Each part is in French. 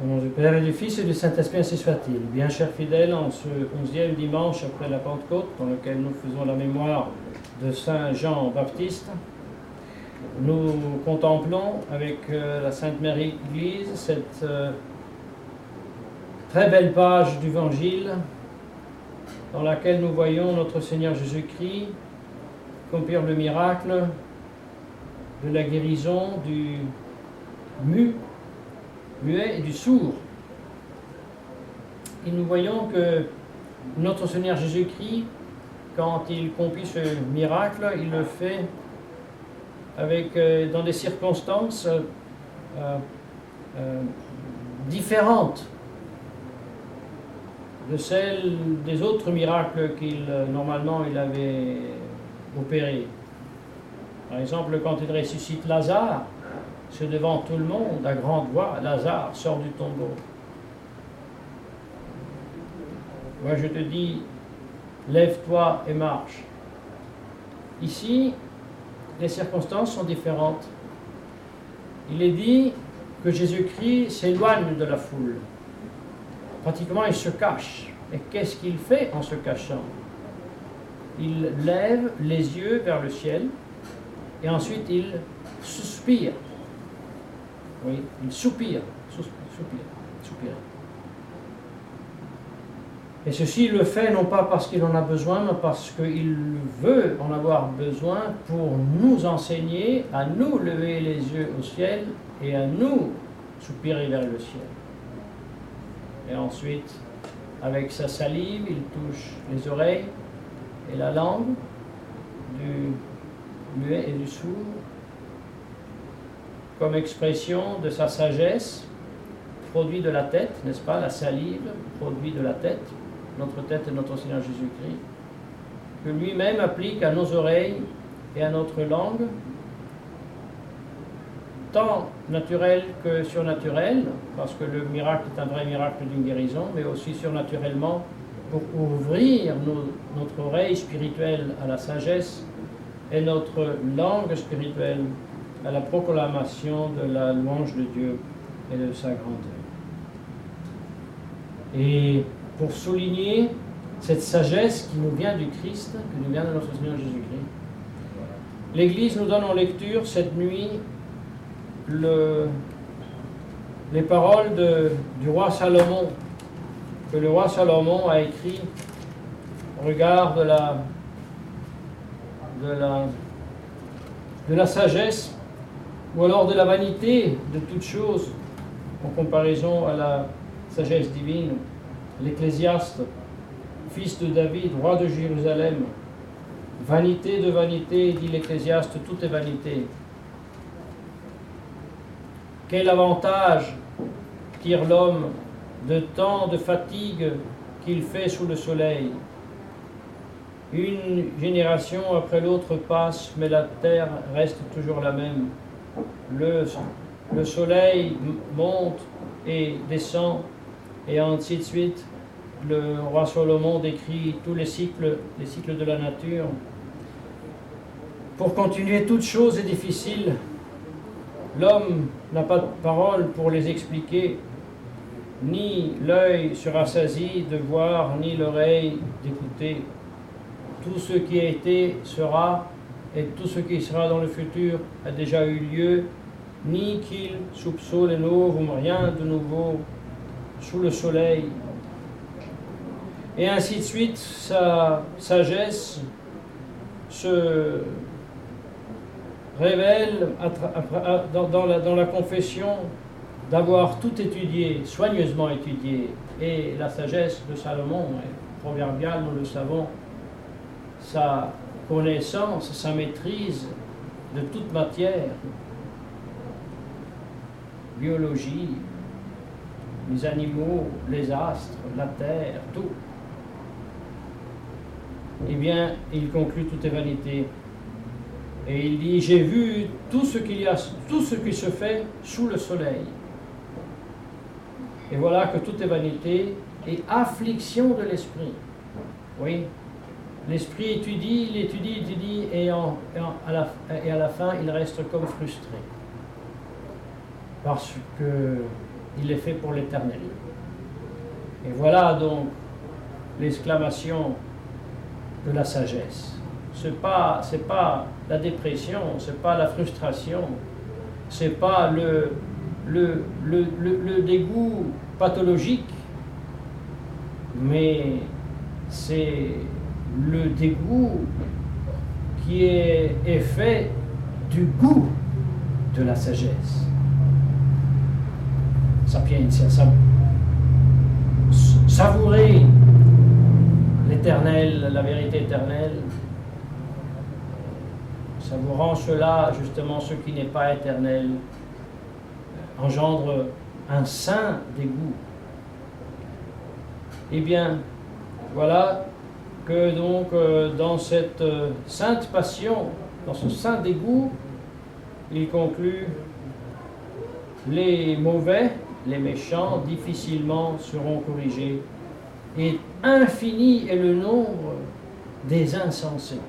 Au nom du Père et du Fils et du Saint-Esprit, ainsi soit-il. Bien chers fidèles, en ce 11e dimanche après la Pentecôte, dans lequel nous faisons la mémoire de Saint Jean Baptiste, nous contemplons avec la Sainte Mère Église cette très belle page d'Évangile dans laquelle nous voyons notre Seigneur Jésus-Christ accomplir le miracle de la guérison du muet et du sourd. Et nous voyons que notre Seigneur Jésus-Christ, quand il accomplit ce miracle, il le fait avec, dans des circonstances différentes de celles des autres miracles normalement il avait opérés. Par exemple, quand il ressuscite Lazare, c'est devant tout le monde, à grande voix, Lazare sort du tombeau. Moi je te dis, lève-toi et marche. Ici, les circonstances sont différentes. Il est dit que Jésus-Christ s'éloigne de la foule. Pratiquement, il se cache. Et qu'est-ce qu'il fait en se cachant? Il lève les yeux vers le ciel et ensuite il suspire. Oui, il soupire. Et ceci, il le fait non pas parce qu'il en a besoin, mais parce qu'il veut en avoir besoin pour nous enseigner à nous lever les yeux au ciel et à nous soupirer vers le ciel. Et ensuite, avec sa salive, il touche les oreilles et la langue du muet et du sourd, comme expression de sa sagesse, produit de la tête, n'est-ce pas? La salive, produit de la tête, notre tête et notre Seigneur Jésus-Christ, que lui-même applique à nos oreilles et à notre langue, tant naturel que surnaturel, parce que le miracle est un vrai miracle d'une guérison, mais aussi surnaturellement pour ouvrir notre oreille spirituelle à la sagesse et notre langue spirituelle à la proclamation de la louange de Dieu et de sa grandeur. Et pour souligner cette sagesse qui nous vient du Christ, qui nous vient de notre Seigneur Jésus-Christ, l'Église nous donne en lecture cette nuit les paroles du roi Salomon, que le roi Salomon a écrit au regard de la sagesse, ou alors de la vanité de toute chose, en comparaison à la sagesse divine. L'Ecclésiaste, fils de David, roi de Jérusalem, vanité de vanité, dit l'Ecclésiaste, tout est vanité. Quel avantage tire l'homme de tant de fatigue qu'il fait sous le soleil? Une génération après l'autre passe, mais la terre reste toujours la même. Le soleil monte et descend, et ainsi de suite. Le roi Salomon décrit tous les cycles de la nature. Pour continuer, toute chose est difficile. L'homme n'a pas de parole pour les expliquer. Ni l'œil se rassasie de voir, ni l'oreille d'écouter. Tout ce qui a été sera, et tout ce qui sera dans le futur a déjà eu lieu. Ni qu'il soupçonne novum, rien de nouveau sous le soleil. Et ainsi de suite, sa sagesse se révèle dans la confession d'avoir tout étudié, soigneusement étudié. Et la sagesse de Salomon est proverbiale, nous le savons, sa connaissance, sa maîtrise de toute matière, biologie, les animaux, les astres, la terre, tout. Eh bien, il conclut tout est vanité. Et il dit, j'ai vu tout ce qui se fait sous le soleil. Et voilà que tout est vanité et affliction de l'esprit. Oui, l'esprit étudie, il étudie, et à la fin, il reste comme frustré. Parce que il est fait pour l'éternel. Et voilà donc l'exclamation de la sagesse. C'est pas la dépression, c'est pas la frustration, c'est pas le dégoût pathologique, mais c'est le dégoût qui est effet du goût de la sagesse. Sapientia, savourer l'éternel, la vérité éternelle, savourant cela, justement, ce qui n'est pas éternel, engendre un saint dégoût. Eh bien, voilà que donc dans cette sainte passion, dans ce saint dégoût, il conclut: les mauvais, les méchants, difficilement seront corrigés, et infini est le nombre des insensés.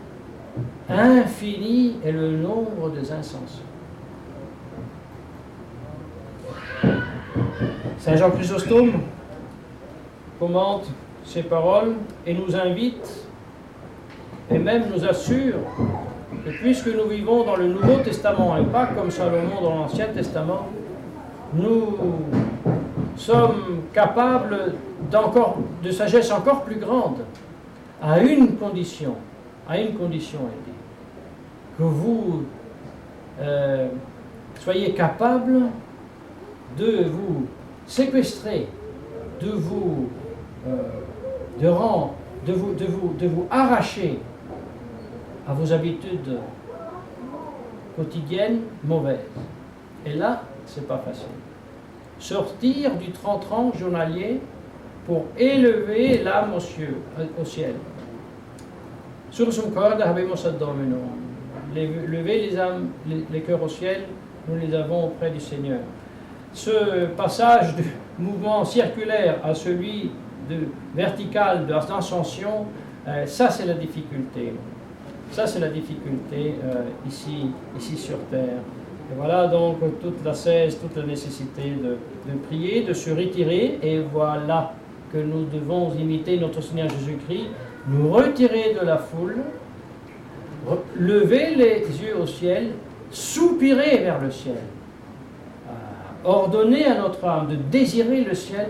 Infini est le nombre des insensés. Saint Jean Chrysostome commente ces paroles et nous invite, et même nous assure, que puisque nous vivons dans le Nouveau Testament et pas comme Salomon dans l'Ancien Testament, nous sommes capables de sagesse encore plus grande, à une condition, elle dit, que vous soyez capables de vous séquestrer, de vous arracher à vos habitudes quotidiennes mauvaises. Et là, c'est pas facile. Sortir du 30-30 journalier pour élever l'âme au ciel. Sursum corda habemus ad Dominum. Lever les âmes, les cœurs au ciel, nous les avons auprès du Seigneur. Ce passage du mouvement circulaire à celui vertical d'ascension, ça c'est la difficulté. Ça c'est la difficulté ici sur terre. Et voilà donc toute la cesse, toute la nécessité de prier, de se retirer, et voilà que nous devons imiter notre Seigneur Jésus-Christ, nous retirer de la foule, lever les yeux au ciel, soupirer vers le ciel, ordonner à notre âme de désirer le ciel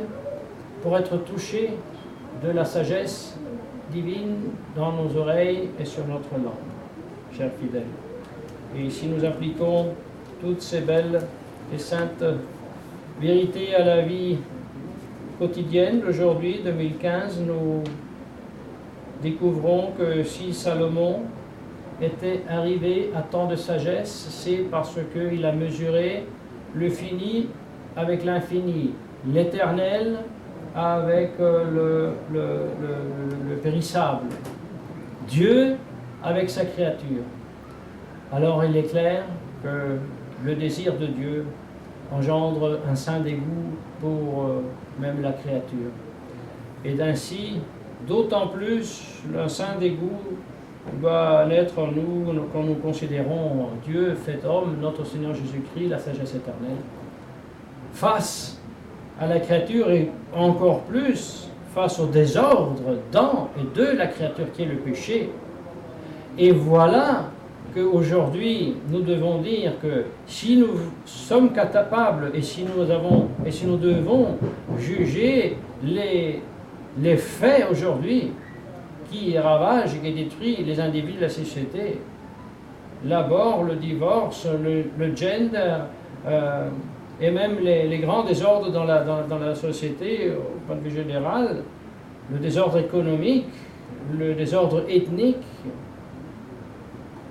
pour être touché de la sagesse divine dans nos oreilles et sur notre langue, chers fidèles. Et si nous appliquons toutes ces belles et saintes vérités à la vie quotidienne d'aujourd'hui, 2015, nous découvrons que si Salomon était arrivé à tant de sagesse, c'est parce qu'il a mesuré le fini avec l'infini, l'éternel avec le périssable, Dieu avec sa créature. Alors il est clair que le désir de Dieu engendre un saint dégoût pour même la créature. Et d'ainsi, d'autant plus, un saint dégoût doit naître en nous quand nous considérons Dieu fait homme, notre Seigneur Jésus-Christ, la sagesse éternelle, face à la créature et encore plus face au désordre dans et de la créature qui est le péché. Et voilà qu'aujourd'hui, nous devons dire que si nous sommes capables et si nous devons juger les faits aujourd'hui qui ravagent et qui détruisent les individus de la société, l'abord, le divorce, le gender, et même les grands désordres dans la société au point de vue général, le désordre économique, le désordre ethnique,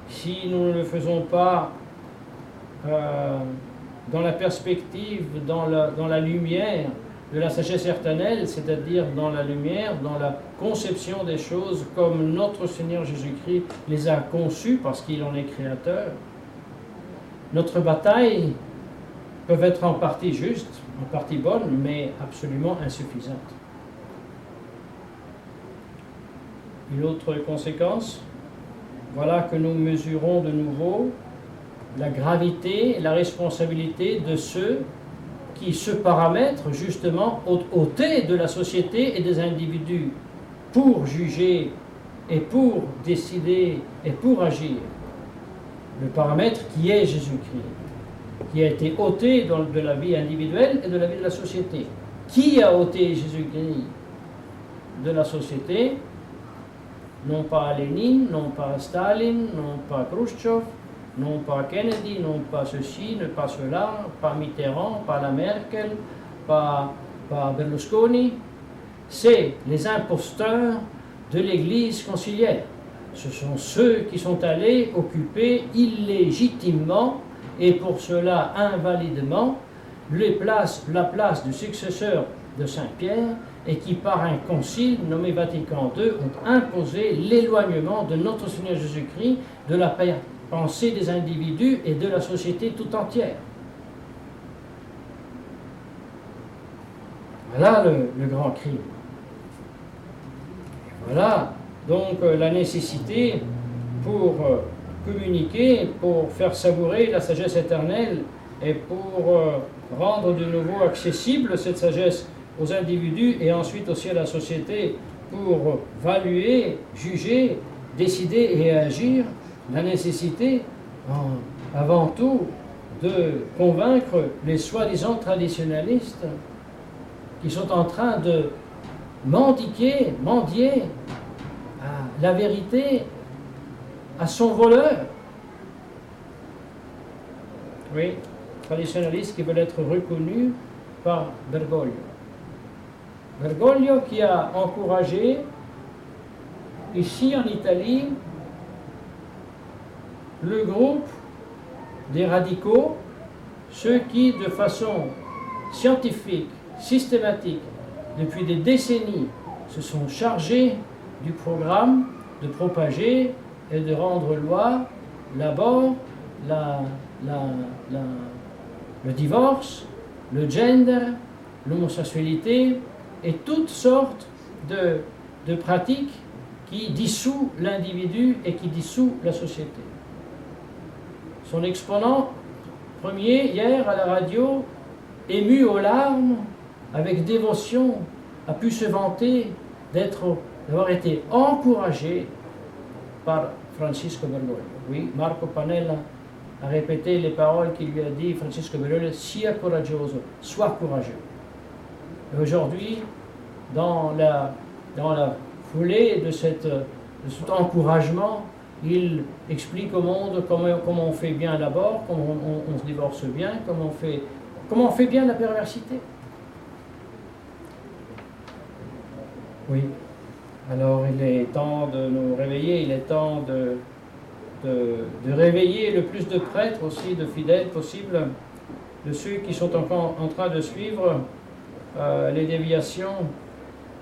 si nous ne le faisons pas dans la perspective, dans la lumière de la sagesse éternelle, c'est-à-dire dans la lumière, dans la conception des choses comme notre Seigneur Jésus-Christ les a conçues parce qu'il en est créateur, notre bataille peut être en partie juste, en partie bonne, mais absolument insuffisante. Une autre conséquence, voilà que nous mesurons de nouveau la gravité et la responsabilité de ceux qui se paramètre justement ôté de la société et des individus pour juger et pour décider et pour agir. Le paramètre qui est Jésus-Christ, qui a été ôté de la vie individuelle et de la vie de la société. Qui a ôté Jésus-Christ de la société? Non pas Lénine, non pas Staline, non pas Khrouchtchev, non pas Kennedy, non pas ceci, non pas cela, pas Mitterrand, pas la Merkel, pas Berlusconi. C'est les imposteurs de l'Église conciliaire. Ce sont ceux qui sont allés occuper illégitimement et pour cela invalidement la place du successeur de Saint-Pierre et qui par un concile nommé Vatican II ont imposé l'éloignement de notre Seigneur Jésus-Christ de la pensée des individus et de la société tout entière. Voilà le grand crime. Voilà donc la nécessité pour communiquer, pour faire savourer la sagesse éternelle et pour rendre de nouveau accessible cette sagesse aux individus et ensuite aussi à la société pour valuer, juger, décider et agir, la nécessité avant tout de convaincre les soi-disant traditionalistes qui sont en train de mendier la vérité à son voleur. Oui, traditionalistes qui veulent être reconnus par Bergoglio. Bergoglio qui a encouragé ici en Italie le groupe des radicaux, ceux qui de façon scientifique, systématique, depuis des décennies, se sont chargés du programme de propager et de rendre loi l'abort, le divorce, le gender, l'homosexualité et toutes sortes de pratiques qui dissouent l'individu et qui dissouent la société. Son exponent premier, hier à la radio, ému aux larmes, avec dévotion, a pu se vanter d'avoir été encouragé par Francisco Bergoglio. Oui, Marco Pannella a répété les paroles qu'il lui a dit Francisco Bergoglio, sia coraggioso, sois courageux. Et aujourd'hui, dans la foulée de cet encouragement, il explique au monde comment on fait bien l'abort, comment on se divorce bien, comment on fait bien la perversité. Oui, alors il est temps de nous réveiller, il est temps de réveiller le plus de prêtres aussi, de fidèles possible, de ceux qui sont encore en train de suivre les déviations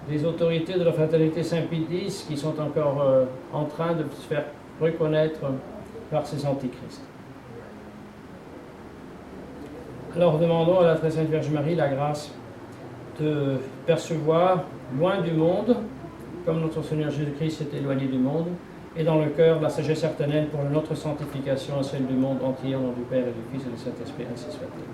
des autorités de la fraternité Saint-Pie X qui sont encore en train de se faire reconnaître par ces antichrists. Alors demandons à la très sainte Vierge Marie la grâce de percevoir loin du monde, comme notre Seigneur Jésus-Christ s'est éloigné du monde, et dans le cœur la sagesse éternelle pour notre sanctification et celle du monde entier, au nom du Père et du Fils et du Saint-Esprit, ainsi soit-il.